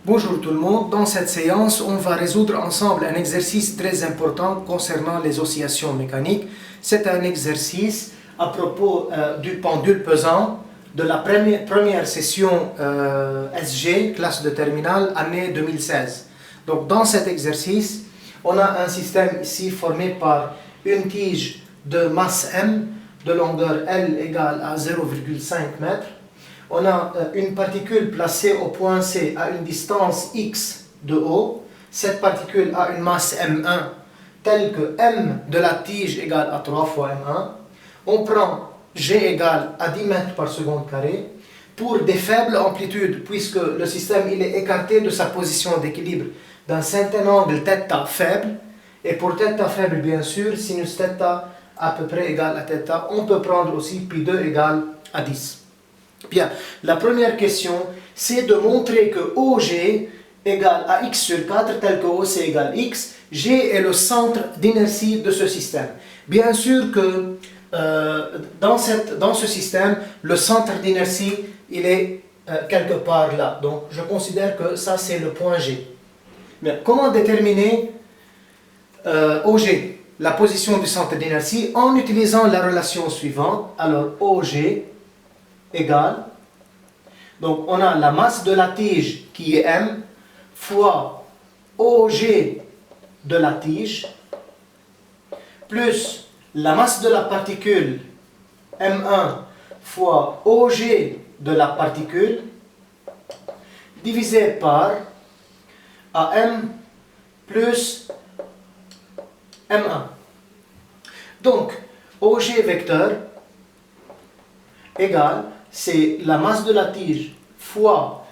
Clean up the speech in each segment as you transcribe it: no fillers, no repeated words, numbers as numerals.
Bonjour tout le monde, dans cette séance, on va résoudre ensemble un exercice très important concernant les oscillations mécaniques. C'est un exercice à propos du pendule pesant de la première session SG, classe de terminale, année 2016. Donc dans cet exercice, on a un système ici formé par une tige de masse M, de longueur L égale à 0,5 m. On a une particule placée au point C à une distance x de haut. Cette particule a une masse M1 telle que M de la tige égale à 3 fois M1. On prend G égale à 10 mètres par seconde carré pour des faibles amplitudes, puisque le système il est écarté de sa position d'équilibre d'un certain angle θ faible. Et pour θ faible, bien sûr, sinus θ à peu près égal à θ, on peut prendre aussi pi2 égale à 10. Bien, la première question, c'est de montrer que OG égale à x sur 4, tel que OC égale x. G est le centre d'inertie de ce système. Bien sûr que dans ce système, le centre d'inertie, il est quelque part là. Donc, je considère que ça, c'est le point G. Bien, comment déterminer OG, la position du centre d'inertie, en utilisant la relation suivante. Alors, OG égale, donc on a la masse de la tige qui est M fois OG de la tige plus la masse de la particule M1 fois OG de la particule divisé par AM plus M1. Donc OG vecteur égale, c'est la masse de la tige fois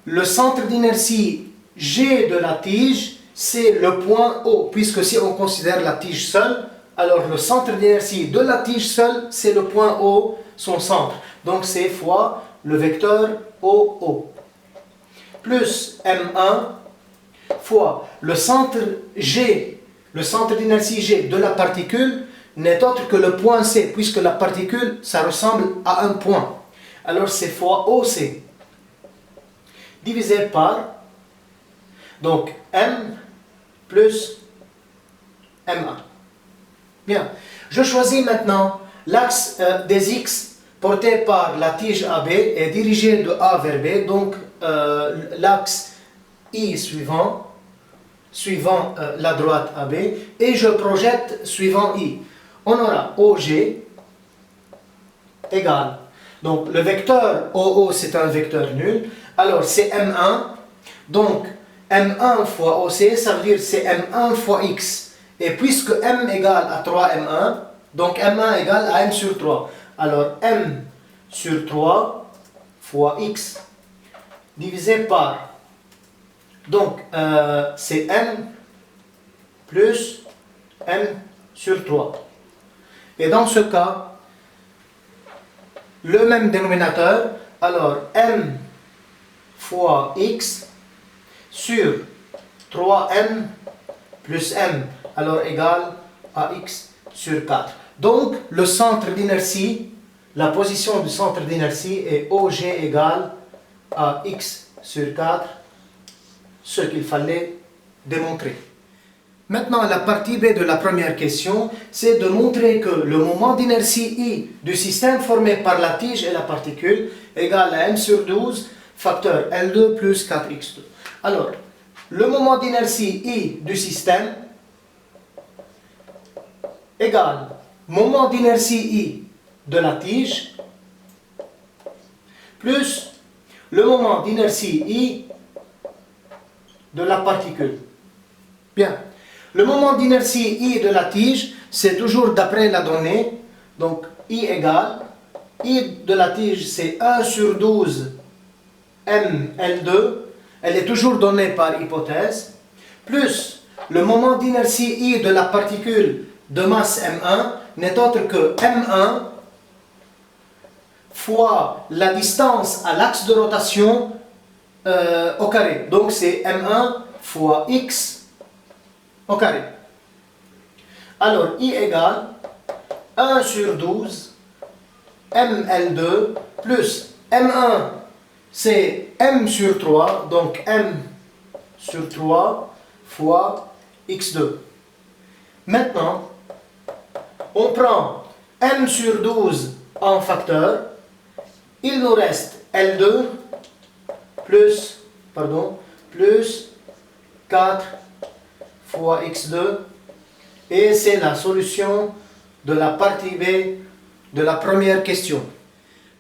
le centre d'inertie G de la tige, c'est le point O, puisque si on considère la tige seule, alors le centre d'inertie de la tige seule, c'est le point O, son centre. Donc c'est fois le vecteur OO. Plus M1 fois le centre G, le centre d'inertie G de la particule, n'est autre que le point C, puisque la particule, ça ressemble à un point. Alors c'est fois OC, divisé par, donc M plus M1. Bien, je choisis maintenant l'axe des X porté par la tige AB et dirigé de A vers B, donc l'axe I suivant la droite AB, et je projette suivant I. On aura OG égale, donc le vecteur OO c'est un vecteur nul, alors c'est M1, donc M1 fois OC, ça veut dire c'est M1 fois X, et puisque M égale à 3M1, donc M1 égale à M sur 3, alors M sur 3 fois X divisé par, donc c'est M plus M sur 3. Et dans ce cas, le même dénominateur, alors M fois X sur 3M plus M, alors égal à X sur 4. Donc, le centre d'inertie, la position du centre d'inertie est OG égale à X sur 4, ce qu'il fallait démontrer. Maintenant, la partie B de la première question, c'est de montrer que le moment d'inertie I du système formé par la tige et la particule égale à M sur 12 facteur L2 plus 4x2. Alors, le moment d'inertie I du système égale moment d'inertie I de la tige plus le moment d'inertie I de la particule. Bien. Le moment d'inertie I de la tige, c'est toujours d'après la donnée. Donc, I égale, I de la tige, c'est 1 sur 12 ML2. Elle est toujours donnée par hypothèse. Plus le moment d'inertie I de la particule de masse M1 n'est autre que M1 fois la distance à l'axe de rotation au carré. Donc, c'est M1 fois X au carré. Alors, I égale 1 sur 12 ML2 plus M1 c'est M sur 3, donc M sur 3 fois x2. Maintenant, on prend m sur 12 en facteur. Il nous reste L2 plus 4 fois x2. Et c'est la solution de la partie B de la première question.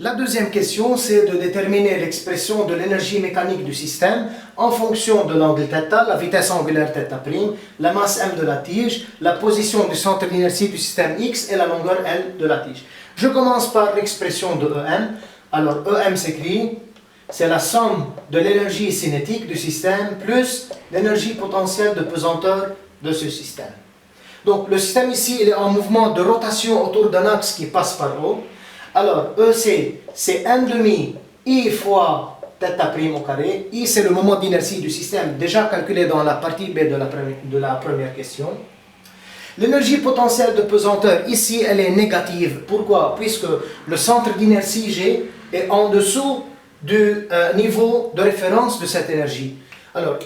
La deuxième question, c'est de déterminer l'expression de l'énergie mécanique du système en fonction de l'angle θ, la vitesse angulaire θ', la masse m de la tige, la position du centre d'inertie du système X et la longueur L de la tige. Je commence par l'expression de EM. Alors EM s'écrit, c'est la somme de l'énergie cinétique du système plus l'énergie potentielle de pesanteur de ce système. Donc le système ici, il est en mouvement de rotation autour d'un axe qui passe par O. Alors EC, c'est 1/2 I fois θ' au carré. I, c'est le moment d'inertie du système déjà calculé dans la partie B de la première question. L'énergie potentielle de pesanteur, ici, elle est négative. Pourquoi? Puisque le centre d'inertie G est en dessous du niveau de référence de cette énergie. Alors,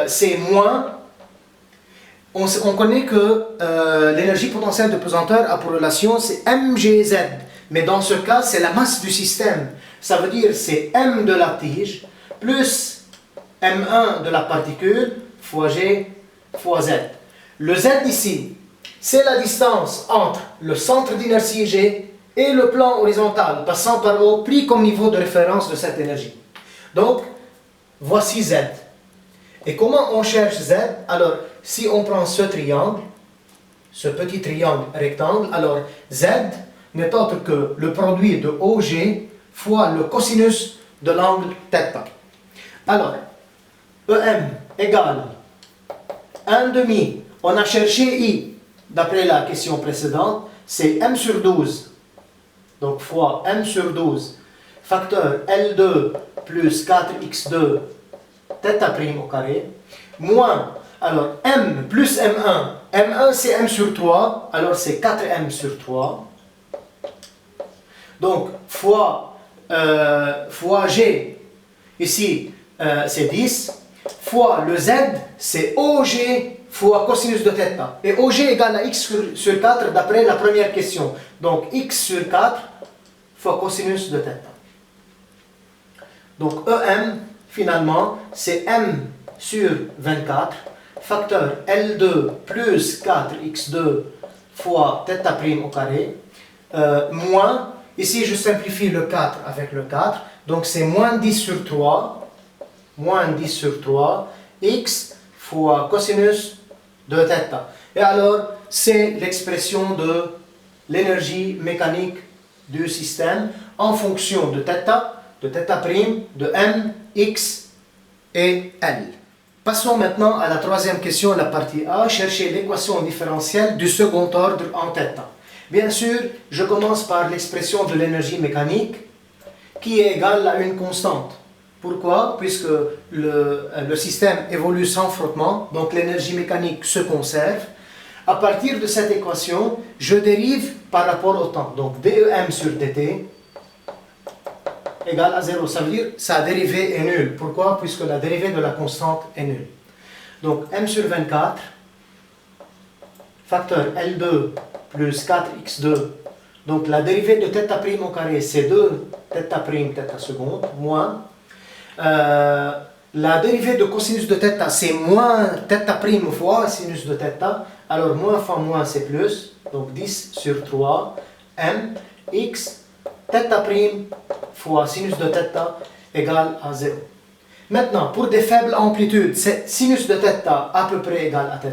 c'est moins. On connaît que l'énergie potentielle de pesanteur a pour relation, c'est mgz. Mais dans ce cas, c'est la masse du système. Ça veut dire c'est m de la tige plus m1 de la particule fois g fois z. Le z ici, c'est la distance entre le centre d'inertie G et le plan horizontal passant par O pris comme niveau de référence de cette énergie. Donc, voici z. Et comment on cherche z? Alors, si on prend ce triangle, ce petit triangle rectangle, alors z n'est autre que le produit de OG fois le cosinus de l'angle θ. Alors, EM égale 1/2. On a cherché I, d'après la question précédente, c'est m sur 12. Donc fois m sur 12, facteur L2 plus 4x2 θ' au carré, moins, alors m plus m1. M1 c'est m sur 3, alors c'est 4m sur 3. Donc, fois G, ici, c'est 10, fois le Z, c'est OG fois cosinus de θ. Et OG égale à x sur 4 d'après la première question. Donc, x sur 4 fois cosinus de θ. Donc, EM, finalement, c'est m sur 24, facteur L2 plus 4x2 fois θ' au carré, moins, ici je simplifie le 4 avec le 4, donc c'est moins 10 sur 3, x fois cosinus de θ. Et alors, c'est l'expression de l'énergie mécanique du système en fonction de θ, de θ', de m, x et L. Passons maintenant à la troisième question, la partie A, chercher l'équation différentielle du second ordre en θ. Bien sûr, je commence par l'expression de l'énergie mécanique qui est égale à une constante. Pourquoi? Puisque le système évolue sans frottement, donc l'énergie mécanique se conserve. À partir de cette équation, je dérive par rapport au temps. Donc dEm sur dt égale à 0. Ça veut dire que sa dérivée est nulle. Pourquoi? Puisque la dérivée de la constante est nulle. Donc m sur 24, facteur L2 plus 4x2. Donc la dérivée de θ' au carré, c'est 2 θ' seconde, moins. La dérivée de cosinus de θ, c'est moins θ' fois sinus de θ. Alors moins fois moins, c'est plus. Donc 10 sur 3, m, x, θ' fois sinus de θ égale à 0. Maintenant, pour des faibles amplitudes, c'est sinus de θ à peu près égal à θ.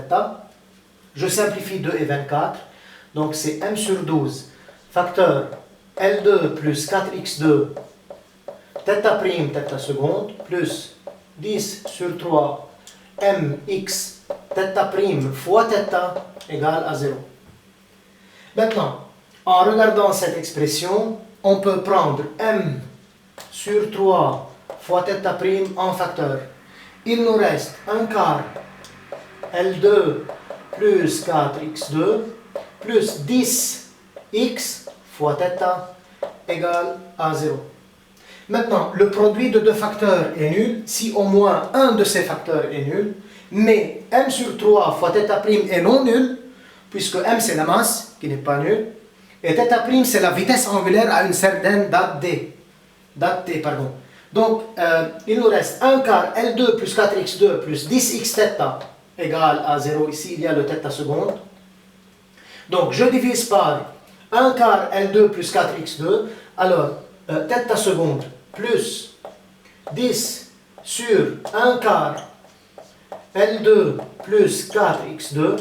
Je simplifie 2 et 24. Donc c'est m sur 12, facteur L2 plus 4x2, θ' seconde, plus 10 sur 3, mx, θ' fois θ égale à 0. Maintenant, en regardant cette expression, on peut prendre m sur 3 fois θ' en facteur. Il nous reste un quart L2 plus 4x2 plus 10x fois θ égale à 0. Maintenant, le produit de deux facteurs est nul si au moins un de ces facteurs est nul, mais m sur 3 fois θ' est non nul, puisque m c'est la masse, qui n'est pas nulle, et θ' c'est la vitesse angulaire à une certaine date t. Donc, il nous reste 1 quart L2 plus 4x2 plus 10xθ égale à 0. Ici, il y a le θ seconde. Donc, je divise par 1 quart L2 plus 4x2. Alors, θ seconde plus 10 sur 1 quart L2 plus 4x2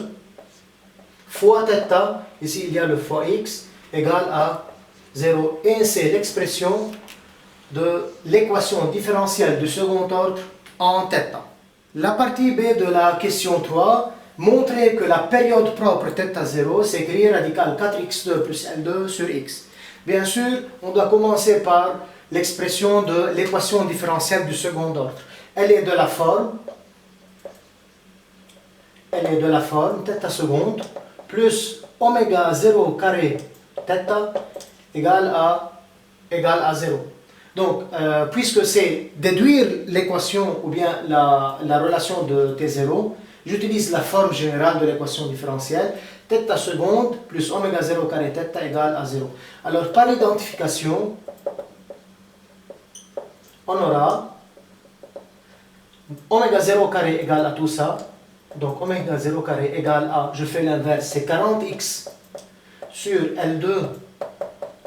fois θ, ici il y a le fois x, égale à 0. Et c'est l'expression de l'équation différentielle du second ordre en θ. La partie B de la question 3, montrer que la période propre θ0 s'écrit radical 4x2 plus L2 sur x. Bien sûr, on doit commencer par l'expression de l'équation différentielle du second ordre. Elle est de la forme θ seconde plus oméga 0 carré θ égale à 0. Donc, puisque c'est déduire l'équation ou bien la relation de T0, j'utilise la forme générale de l'équation différentielle. θ seconde plus oméga 0 carré θ égale à 0. Alors, par identification, on aura oméga 0 carré égale à tout ça. Donc, oméga 0 carré égale à, je fais l'inverse, c'est 40x sur L2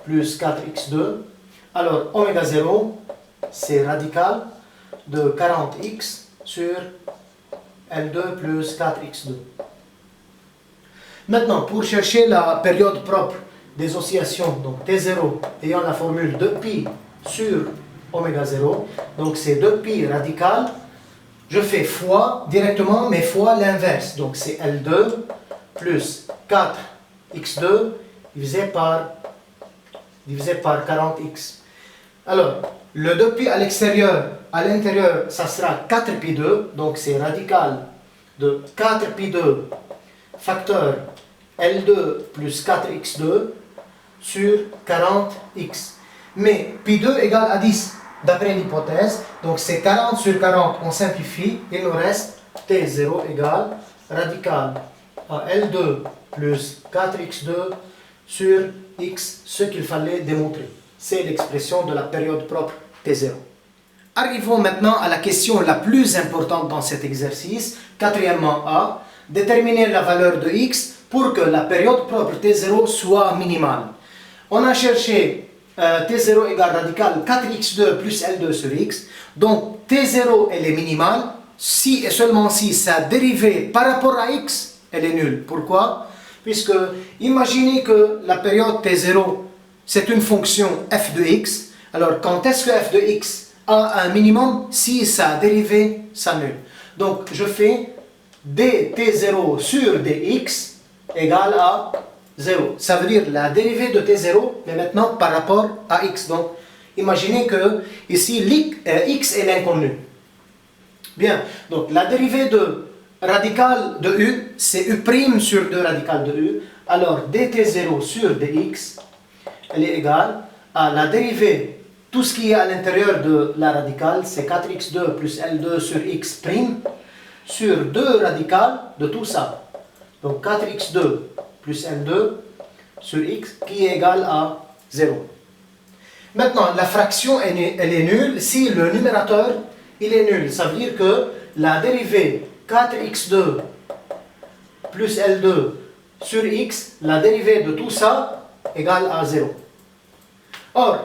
plus 4x2. Alors, oméga 0, c'est radical de 40x sur L2 plus 4x2. Maintenant, pour chercher la période propre des oscillations, donc T0 ayant la formule 2π sur oméga 0, donc c'est 2π radical, je fais fois directement, mais fois l'inverse. Donc c'est L2 plus 4x2 divisé par 40x. Alors, le 2π à l'intérieur, ça sera 4π2, donc c'est radical de 4π2 facteur L2 plus 4x2 sur 40x. Mais π2 égale à 10, d'après l'hypothèse, donc c'est 40 sur 40, on simplifie, il nous reste T0 égale radical à L2 plus 4x2 sur x, ce qu'il fallait démontrer. C'est l'expression de la période propre T0. Arrivons maintenant à la question la plus importante dans cet exercice, quatrièmement A, déterminer la valeur de x pour que la période propre T0 soit minimale. On a cherché T0 égale radical 4x2 plus L2 sur x, donc T0 elle est minimale, si et seulement si sa dérivée par rapport à x, elle est nulle. Pourquoi? Puisque imaginez que la période T0 c'est une fonction f de x. Alors, quand est-ce que f de x a un minimum? Si sa dérivée s'annule. Donc, je fais dt0 sur dx égale à 0. Ça veut dire la dérivée de t0, mais maintenant par rapport à x. Donc, imaginez que ici, x est l'inconnu. Bien, donc la dérivée de radical de u, c'est u' sur 2 radical de u. Alors, dt0 sur dx, elle est égale à la dérivée, tout ce qui est à l'intérieur de la radicale, c'est 4x2 plus L2 sur x' sur 2 radicales de tout ça. Donc 4x2 plus L2 sur x qui est égal à 0. Maintenant, la fraction, elle est nulle si le numérateur, il est nul. Ça veut dire que la dérivée 4x2 plus L2 sur x, la dérivée de tout ça, égale à 0. Or,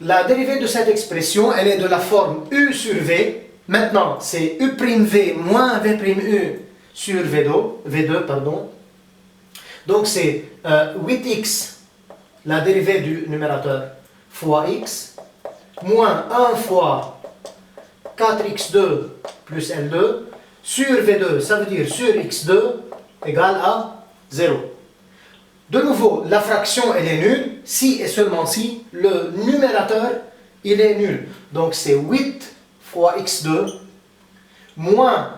la dérivée de cette expression, elle est de la forme u sur v. Maintenant, c'est u'v moins v'u sur v2, pardon. Donc, c'est 8x, la dérivée du numérateur, fois x, moins 1 fois 4x2 plus L2, sur v2, ça veut dire sur x2, égale à 0. De nouveau, la fraction, elle est nulle, si et seulement si le numérateur, il est nul. Donc, c'est 8 fois x2, moins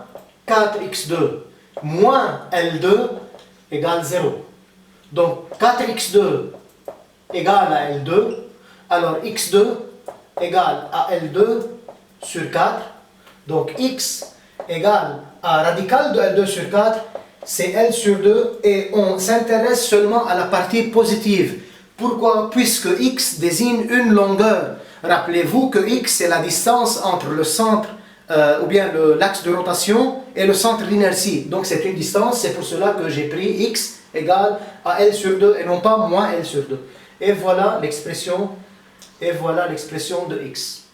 4x2, moins L2, égale 0. Donc, 4x2 égale à L2, alors x2 égale à L2 sur 4. Donc x égale à radical de L2 sur 4, c'est L sur 2, et on s'intéresse seulement à la partie positive. Pourquoi? Puisque x désigne une longueur. Rappelez-vous que x c'est la distance entre le centre, ou bien l'axe de rotation et le centre d'inertie. Donc c'est une distance, c'est pour cela que j'ai pris x égale à L sur 2 et non pas moins L sur 2. Et voilà l'expression de x.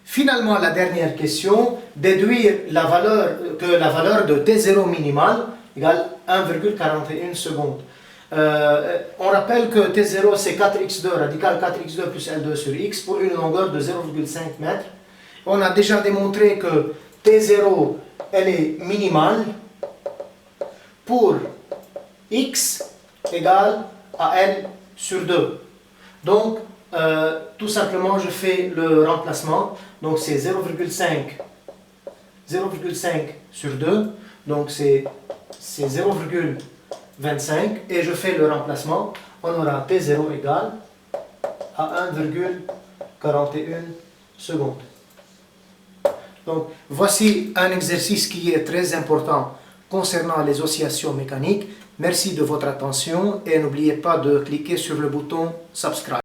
Finalement, la dernière question, déduire la valeur de T0 minimale égale 1,41 secondes. On rappelle que T0 c'est 4x2, radical 4x2 plus L2 sur x pour une longueur de 0,5 mètres. On a déjà démontré que T0 elle est minimale pour x égale à L sur 2. Donc, tout simplement, je fais le remplacement. Donc, c'est 0,5 sur 2. Donc, c'est 0,25. Et je fais le remplacement. On aura T0 égale à 1,41 secondes. Donc, voici un exercice qui est très important concernant les oscillations mécaniques. Merci de votre attention et n'oubliez pas de cliquer sur le bouton Subscribe.